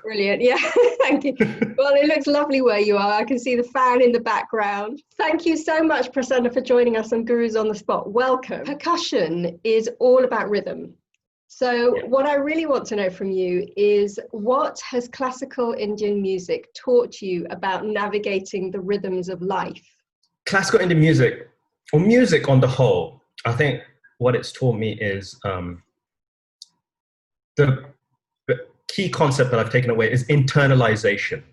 Brilliant. Yeah, thank you. Well, it looks lovely where you are. I can see the fan in the background. Thank you so much, Prasanna, for joining us on Gurus on the Spot. Welcome. Percussion is all about rhythm. So what I really want to know from you is, what has classical Indian music taught you about navigating the rhythms of life? Classical Indian music, or music on the whole, I think what it's taught me is the key concept that I've taken away is internalization.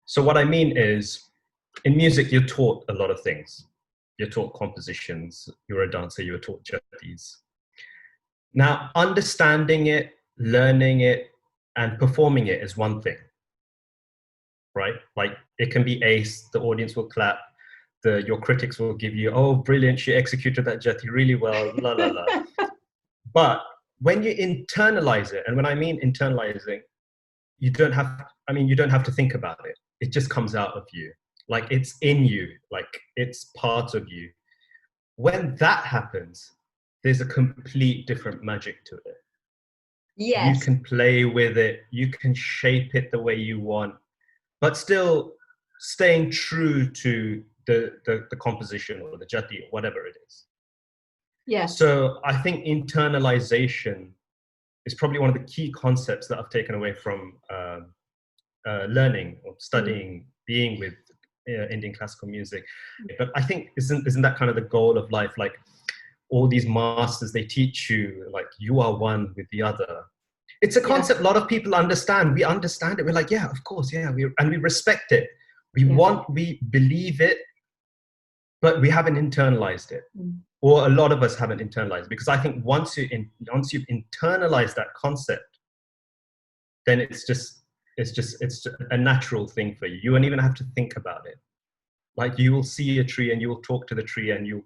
So what I mean is, in music, you're taught a lot of things. You're taught compositions, you're a dancer, you're taught jatis. Now, understanding it, learning it, and performing it is one thing, right? Like, it can be ace, the audience will clap, your critics will give you, oh, brilliant, she executed that jati really well, la la la. But when you internalize it, and when I mean internalizing, you don't have to think about it. It just comes out of you. Like, it's in you, like it's part of you. When that happens, there's a complete different magic to it. Yes. You can play with it, you can shape it the way you want, but still staying true to the composition or the jati or whatever it is. Yes. So I think internalization is probably one of the key concepts that I've taken away from learning or studying, being with Indian classical music. But I think isn't that kind of the goal of life? Like, all these masters, they teach you, like, you are one with the other. It's a concept a lot of people understand. We understand it. We're like, yeah, of course, yeah. We respect it. We believe it, but we haven't internalized it. Or a lot of us haven't internalized, because I think once you've internalized that concept, then it's just a natural thing for you. You won't even have to think about it. Like, you will see a tree and you will talk to the tree and you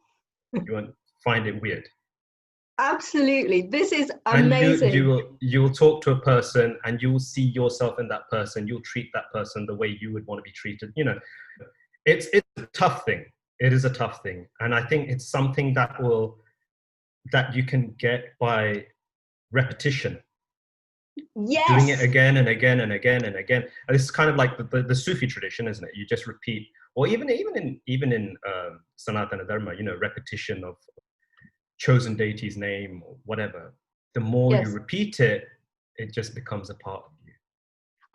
won't find it weird. Absolutely. This is amazing. And you will talk to a person and you will see yourself in that person. You'll treat that person the way you would want to be treated. You know, it's a tough thing. It is a tough thing. And I think it's something that you can get by repetition. Yes. Doing it again and again and again and again. And it's kind of like the Sufi tradition, isn't it? You just repeat, or even in Sanatana Dharma, you know, repetition of chosen deity's name or whatever. The more you repeat it, it just becomes a part of you.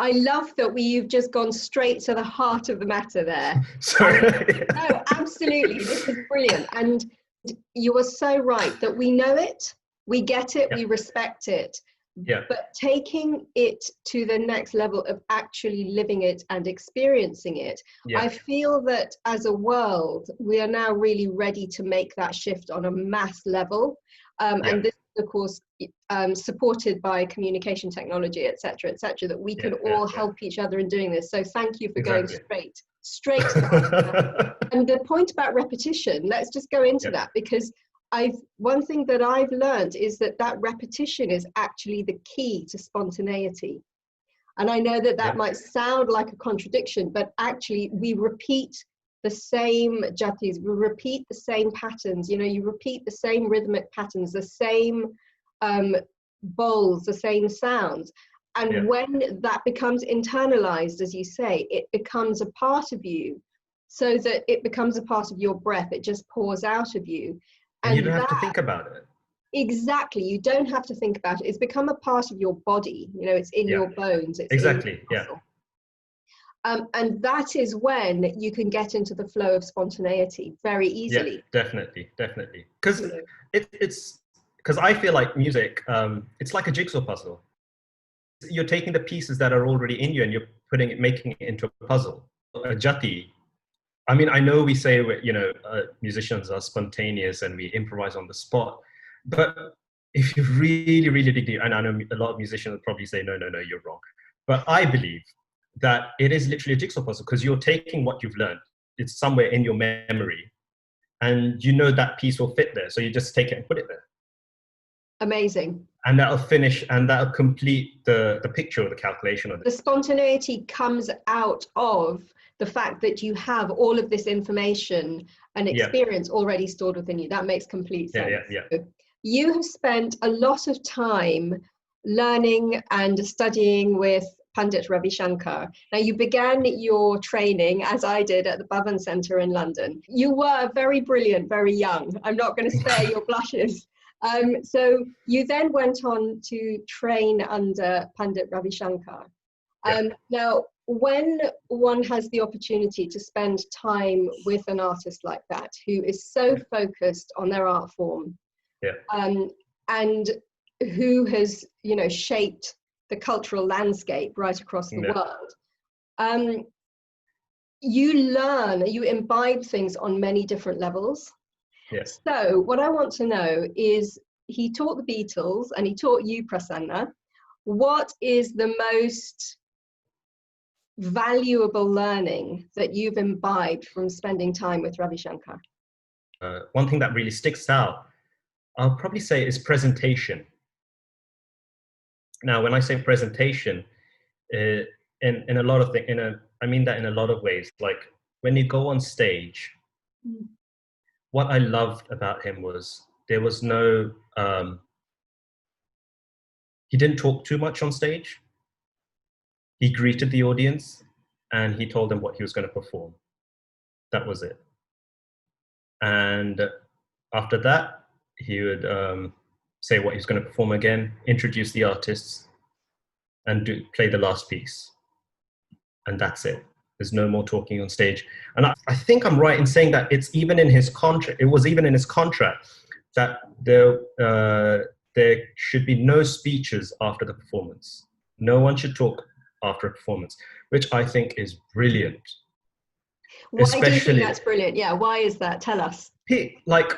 I love that you've just gone straight to the heart of the matter there. Sorry. No, absolutely. This is brilliant. And you are so right that we know it, we get it, we respect it. Yeah. But taking it to the next level of actually living it and experiencing it, I feel that as a world, we are now really ready to make that shift on a mass level. And this is, of course, supported by communication technology, et cetera, that we can all help each other in doing this. So thank you for going straight to the heart of that. And the point about repetition, let's just go into that, because one thing that I've learned is that repetition is actually the key to spontaneity. And I know that might sound like a contradiction, but actually we repeat the same jatis, we repeat the same patterns, you know, you repeat the same rhythmic patterns, the same bowls, the same sounds. And when that becomes internalized, as you say, it becomes a part of you, so that it becomes a part of your breath. It just pours out of you. And you don't have to think about it. Exactly. You don't have to think about it. It's become a part of your body. You know, it's in your bones. It's exactly. In your muscle. And that is when you can get into the flow of spontaneity very easily. Yeah, definitely. Because because I feel like music, it's like a jigsaw puzzle. You're taking the pieces that are already in you and you're making it into a puzzle. A jati, I mean, I know we say, you know, musicians are spontaneous and we improvise on the spot, but if you really, really dig deep, and I know a lot of musicians will probably say, no, you're wrong. But I believe that it is literally a jigsaw puzzle, because you're taking what you've learned. It's somewhere in your memory and you know that piece will fit there. So you just take it and put it there. Amazing. And that'll finish and that'll complete the picture or the calculation of it. The spontaneity comes out of the fact that you have all of this information and experience already stored within you. That makes complete sense. Yeah. You have spent a lot of time learning and studying with Pandit Ravi Shankar. Now, you began your training, as I did, at the Bhavan Centre in London. You were very brilliant, very young. I'm not going to spare your blushes. So you then went on to train under Pandit Ravi Shankar. Now, when one has the opportunity to spend time with an artist like that, who is so focused on their art form, and who has, shaped the cultural landscape right across the world, you imbibe things on many different levels. So what I want to know is, he taught the Beatles and he taught you, Prasanna. What is the most valuable learning that you've imbibed from spending time with Ravi Shankar? One thing that really sticks out, I'll probably say, is presentation. Now, when I say presentation, in a lot of things, I mean that in a lot of ways. Like when you go on stage, what I loved about him was there was no, he didn't talk too much on stage. He greeted the audience and he told them what he was going to perform. That was it. And after that, he would say what he was going to perform again, introduce the artists, and play the last piece. And that's it. There's no more talking on stage. And I think I'm right in saying that it's even in his contract. It was even in his contract that there should be no speeches after the performance. No one should talk after a performance, which I think is brilliant. Why do you think that's brilliant? Yeah, why is that? Tell us. Like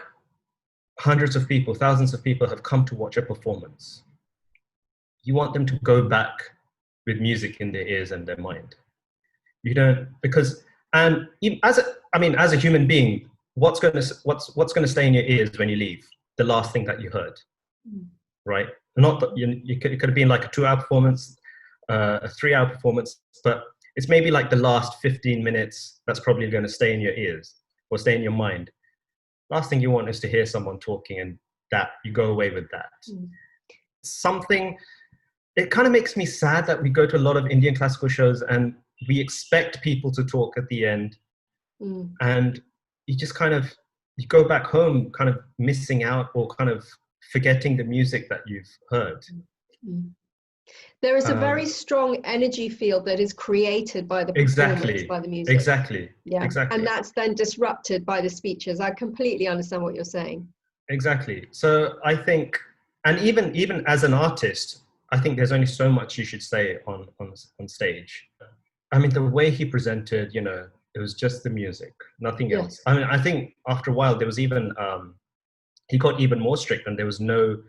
hundreds of people, thousands of people have come to watch a performance. You want them to go back with music in their ears and their mind. You don't, because, and as a human being, what's going to stay in your ears when you leave? The last thing that you heard, right? Not that it could have been like a 2-hour performance, a 3-hour performance, but it's maybe like the last 15 minutes that's probably going to stay in your ears or stay in your mind. Last thing you want is to hear someone talking and that you go away with that. It kind of makes me sad that we go to a lot of Indian classical shows and we expect people to talk at the end, and you just you go back home kind of missing out or kind of forgetting the music that you've heard. There is a very strong energy field that is created by the performance, by the music. Exactly. And that's then disrupted by the speeches. I completely understand what you're saying. Exactly. So I think, and even as an artist, I think there's only so much you should say on stage. I mean, the way he presented, it was just the music, nothing else. I mean, I think after a while there was even, he got even more strict, and there was no,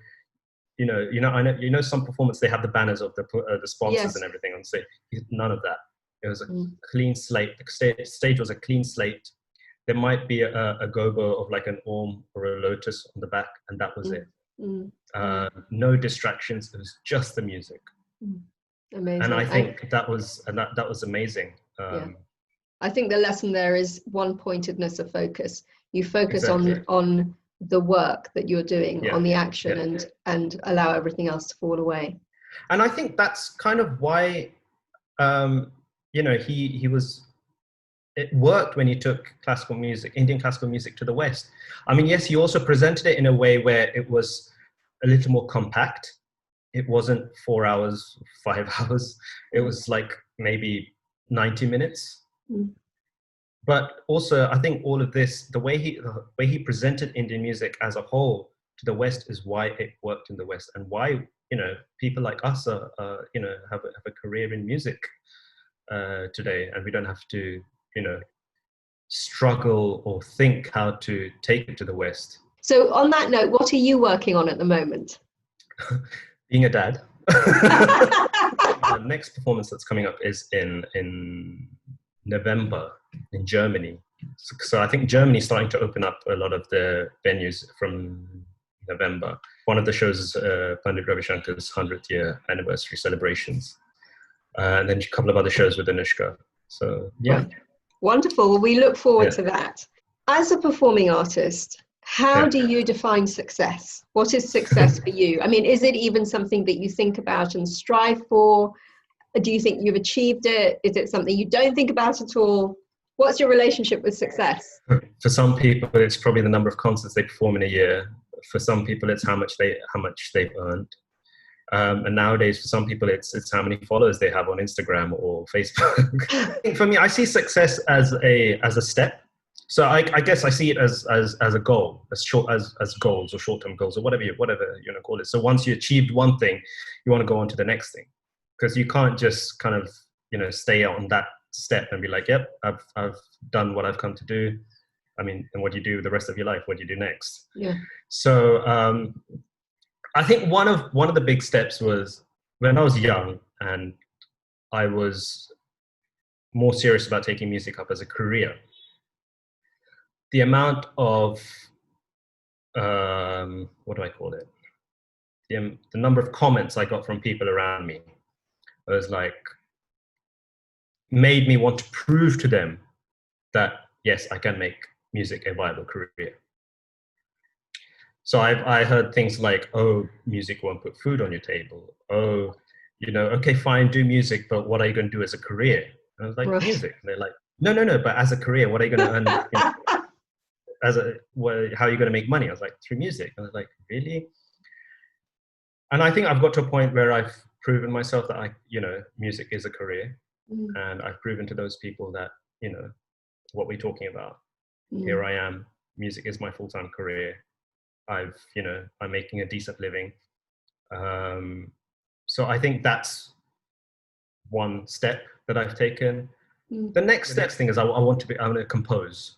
I know some performance, they have the banners of the sponsors and everything on stage. None of that. It was a clean slate. The stage was a clean slate. There might be a gobo of like an Om or a lotus on the back, and that was it. No distractions. It was just the music. Amazing. And I think that was amazing. I think the lesson there is one-pointedness of focus. You focus on the work that you're doing, on the action, and allow everything else to fall away. And I think that's kind of why, it worked when he took classical music, Indian classical music, to the West. I mean, yes, he also presented it in a way where it was a little more compact. It wasn't 4 hours, 5 hours. It was like maybe 90 minutes. But also, I think all of this, the way he presented Indian music as a whole to the West, is why it worked in the West, and why people like us have a career in music today, and we don't have to struggle or think how to take it to the West. So on that note, what are you working on at the moment? Being a dad. The next performance that's coming up is in November in Germany. So I think Germany's starting to open up a lot of the venues from November. One of the shows is Pandit Ravi Shankar's 100th year anniversary celebrations. And then a couple of other shows with Anushka. So, yeah. Right. Wonderful. Well, we look forward to that. As a performing artist, how do you define success? What is success for you? I mean, is it even something that you think about and strive for? Do you think you've achieved it? Is it something you don't think about at all? What's your relationship with success? For some people, it's probably the number of concerts they perform in a year. For some people, it's how much they've earned. And nowadays, for some people, it's how many followers they have on Instagram or Facebook. For me, I see success as a step. So I guess I see it as a goal, as goals or short-term goals or whatever you want to call it. So once you achieved one thing, you want to go on to the next thing, because you can't just kind of stay on that step and be like, yep, I've done what I've come to do. I mean, and what do you do the rest of your life? What do you do next? Yeah. So I think one of the big steps was when I was young and I was more serious about taking music up as a career. The amount of what do I call it? The number of comments I got from people around me was like, made me want to prove to them that yes, I can make music a viable career. So I heard things like, oh, music won't put food on your table. Oh, okay, fine, do music, but what are you going to do as a career? And I was like, right. Music. And they're like, no, but as a career, what are you going to earn? How are you going to make money? I was like, through music. And I was like, really? And I think I've got to a point where I've proven myself that music is a career. Mm. And I've proven to those people that, what we're talking about. Mm. Here I am. Music is my full-time career. I'm making a decent living. So I think that's one step that I've taken. Mm. The next thing is I want to compose.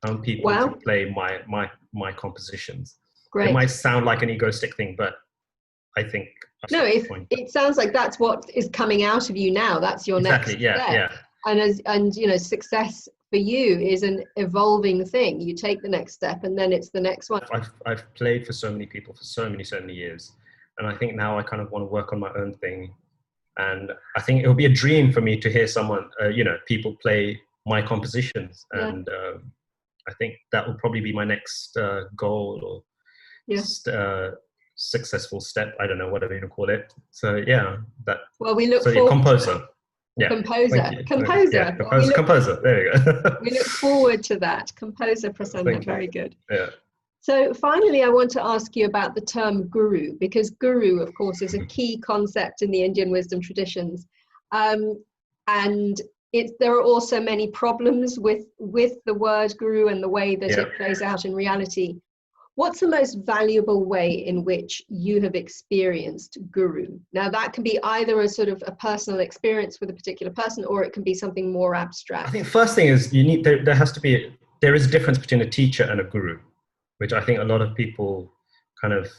I want people to play my compositions. Great. It might sound like an egoistic thing, but I think it sounds like that's what is coming out of you now. That's your next step. Yeah. And success for you is an evolving thing. You take the next step and then it's the next one. I've played for so many people for so many years. And I think now I kind of want to work on my own thing. And I think it'll be a dream for me to hear someone, people play my compositions. Yeah. And I think that will probably be my next goal or successful step. I don't know, whatever you call it. So yeah, we look forward composer. Yeah. Composer. Yeah, composer. There you go. We look forward to that. Composer, Prasanna. Very good. Yeah. So finally, I want to ask you about the term guru, because guru, of course, is a key concept in the Indian wisdom traditions. And there are also many problems with the word guru and the way that it plays out in reality. What's the most valuable way in which you have experienced guru? Now, that can be either a sort of a personal experience with a particular person, or it can be something more abstract. I think first thing is there is a difference between a teacher and a guru, which I think a lot of people kind of,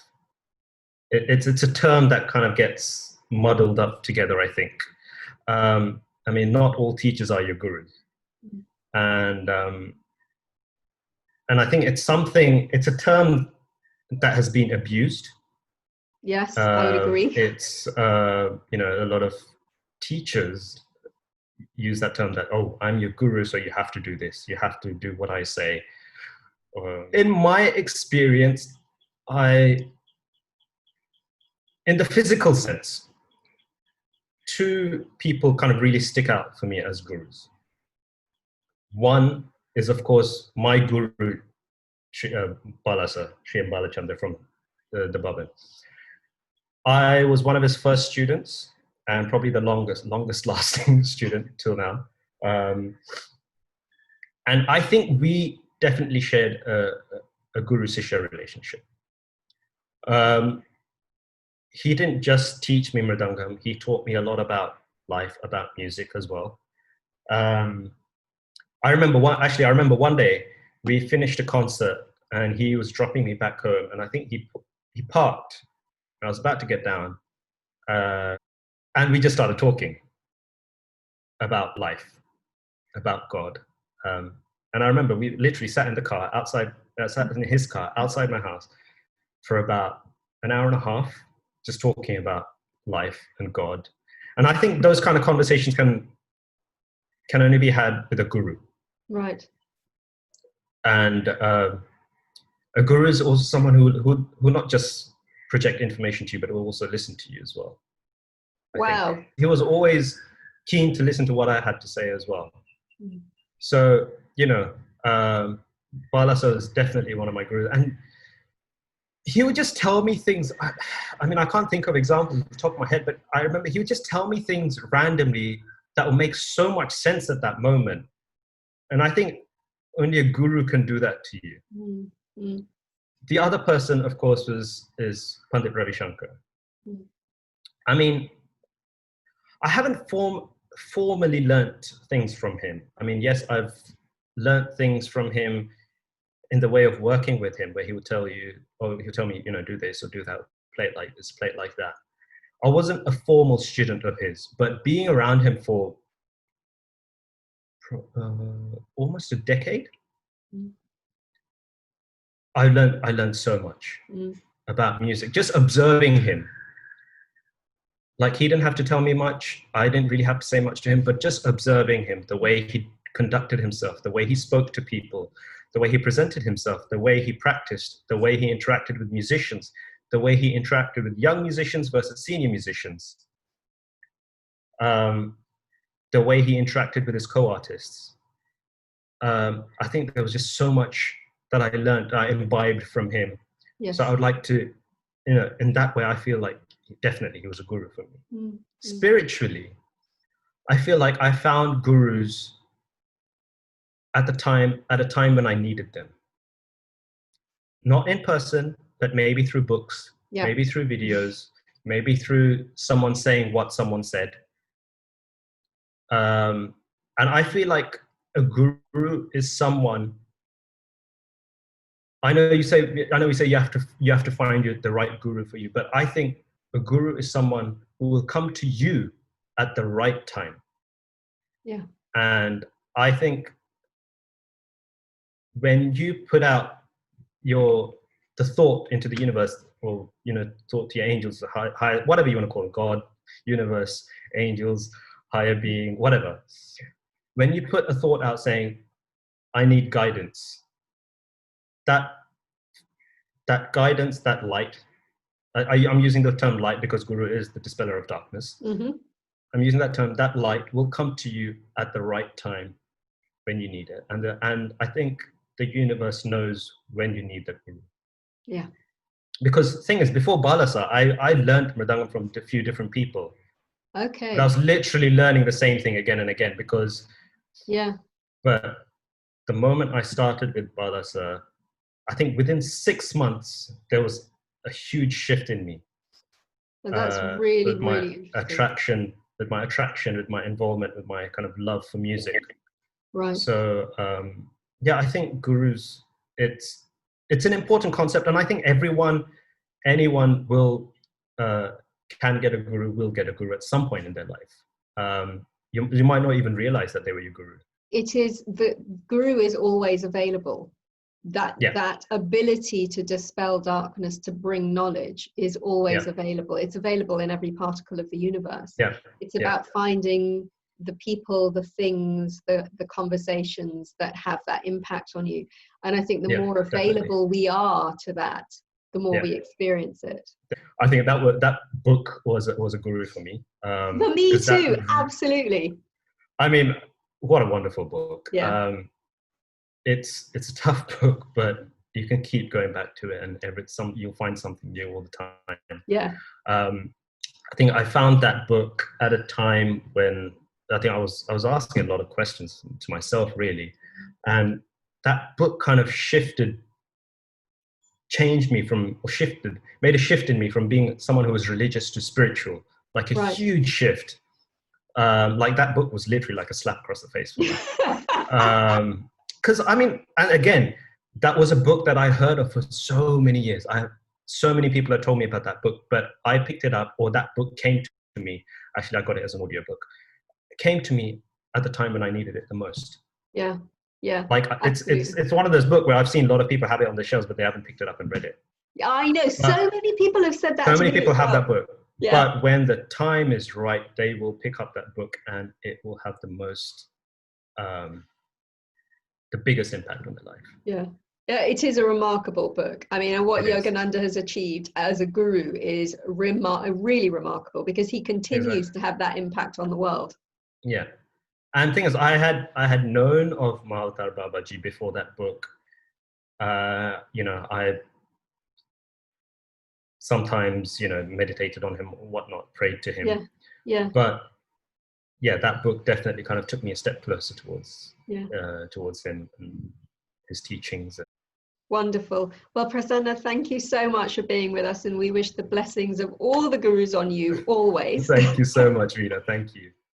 it's a term that kind of gets muddled up together, I think. I mean, not all teachers are your gurus. And I think it's a term that has been abused. Yes, I would agree. It's, a lot of teachers use that term that, oh, I'm your guru, so you have to do this. You have to do what I say. In my experience, in the physical sense, two people kind of really stick out for me as gurus. One is, of course, my guru, Balasa, Sri Balachandra from the Bhavan. I was one of his first students and probably the longest lasting student till now. And I think we definitely shared a guru-sishya relationship. He didn't just teach me mridangam, he taught me a lot about life, about music as well. I remember one day we finished a concert and he was dropping me back home, and I think he parked. I was about to get down, and we just started talking about life, about God. And I remember we literally sat in the car sat in his car outside my house for about an hour and a half, just talking about life and God. And I think those kind of conversations can only be had with a guru. Right. And a guru is also someone who not just project information to you, but will also listen to you as well. Wow. He was always keen to listen to what I had to say as well. Mm. So, Balasa is definitely one of my gurus. And he would just tell me things. I mean, I can't think of examples off the top of my head, but I remember he would just tell me things randomly that would make so much sense at that moment. And I think only a guru can do that to you. Mm. Mm. The other person, of course, is Pandit Ravi Shankar. Mm. I mean, I haven't formally learnt things from him. I mean, yes, I've learnt things from him in the way of working with him, where he would tell you, or he'll tell me, do this or do that, play it like this, play it like that. I wasn't a formal student of his, but being around him for almost a decade, I learned so much about music, just observing him. Like, he didn't have to tell me much. I didn't really have to say much to him, but just observing him, the way he conducted himself, the way he spoke to people, the way he presented himself, the way he practiced, the way he interacted with musicians, the way he interacted with young musicians versus senior musicians, the way he interacted with his co-artists. I think there was just so much that I learned, I imbibed from him. Yes. So I would like to, in that way, I feel like definitely he was a guru for me. Mm-hmm. Spiritually, I feel like I found gurus at a time when I needed them. Not in person, but maybe through books, maybe through videos, maybe through someone saying what someone said. And I feel like a guru is someone. I know we say you have to find the right guru for you, but I think a guru is someone who will come to you at the right time. Yeah. And I think when you put out the thought into the universe, or thought to your angels, higher, whatever you want to call it, God, universe, angels, higher being, whatever. When you put a thought out saying, I need guidance, that guidance, that light, I'm using the term light because guru is the dispeller of darkness. Mm-hmm. I'm using that term, that light will come to you at the right time when you need it. And I think the universe knows when you need that guru. Yeah. Because the thing is, before Balasa, I learned Mridangam from a few different people. Okay. But I was literally learning the same thing again and again because... Yeah. But the moment I started with Balasa, I think within 6 months, there was a huge shift in me. Well, that's really, really interesting. With my involvement, with my kind of love for music. Right. So, I think gurus, it's an important concept. And I think anyone will, can get a guru, will get a guru at some point in their life. You might not even realize that they were your guru. It is, the guru is always available. That ability to dispel darkness, to bring knowledge, is always available. It's available in every particle of the universe. Yeah. It's about finding the people, the things, the conversations that have that impact on you. And I think the more available we are to that, the more we experience it. I think that book was a guru for me. For me too, absolutely. I mean, what a wonderful book. Yeah. It's a tough book, but you can keep going back to it, and you'll find something new all the time. Yeah. I think I found that book at a time when I think I was asking a lot of questions to myself, really, and that book kind of made a shift in me from being someone who was religious to spiritual, like a huge shift. Like, that book was literally like a slap across the face for me. Because I mean, and again, that was a book that I heard of for so many years. So many people had told me about that book, but I picked it up, or that book came to me. Actually, I got it as an audiobook. It came to me at the time when I needed it the most. Yeah. Yeah. Like, it's one of those books where I've seen a lot of people have it on their shelves, but they haven't picked it up and read it. I know. So many people have said that. So many people have that book. Yeah. But when the time is right, they will pick up that book and it will have the biggest impact on their life. Yeah. It is a remarkable book. I mean, and what It is. Yogananda has achieved as a guru is really remarkable, because he continues to have that impact on the world. Yeah. And the thing is, I had known of Mahavatar Babaji before that book. You know, I sometimes, you know, meditated on him or whatnot, prayed to him. Yeah. Yeah. But yeah, that book definitely kind of took me a step closer towards him and his teachings. Wonderful. Well, Prasanna, thank you so much for being with us, and we wish the blessings of all the gurus on you always. Thank you so much, Rita. Thank you.